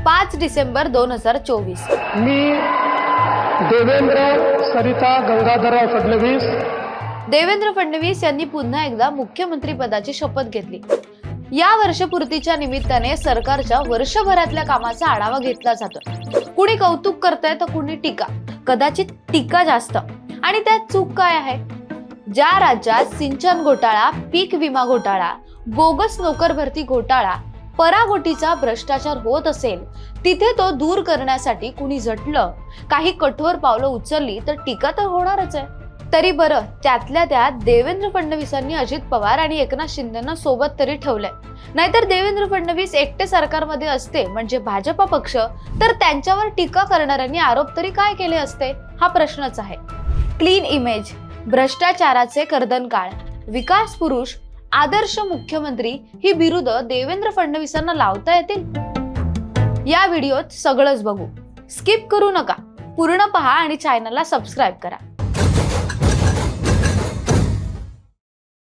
5 डिसेंबर 2024. मी देवेंद्र सरिता गंगाधरराव फडणवीस देवेंद्र फडणवीस यांनी पुन्हा एकदा मुख्यमंत्री पदाची शपथ घेतली. या वर्षपूर्तीच्या निमित्ताने सरकारच्या वर्षभरातल्या कामाचा आढावा घेतला जातो. कुणी कौतुक करतंय तर कुणी टीका, कदाचित टीका जास्त. आणि त्यात चूक काय आहे? ज्या राज्यात सिंचन घोटाळा, पीक विमा घोटाळा, बोगस नोकर भरती घोटाळा, परागोटीचा भ्रष्टाचार होत असेल, तिथे तो दूर करण्यासाठी कुणी झटलं, काही कठोर पावलं उचलली तर टीका तर होणारच आहे. तरी बरं, त्यातल्या त्यात देवेंद्र फडणवीसांनी अजित पवार आणि एकनाथ शिंदेंना सोबत तरी ठेवलंय. नाहीतर देवेंद्र फडणवीस एकटे सरकारमध्ये असते म्हणजे भाजपा पक्ष, तर त्यांच्यावर टीका करणाऱ्यांनी आरोप तरी काय केले असते, हा प्रश्नच आहे. क्लीन इमेज, भ्रष्टाचाराचे कर्दनकाळ, विकास पुरुष, आदर्श मुख्यमंत्री ही बिरुदं देवेंद्र फडणवीसांना लावता येतील? या व्हिडिओत सगळंच बघू. स्किप करू नका, पूर्ण पहा आणि चॅनलला सबस्क्राईब करा.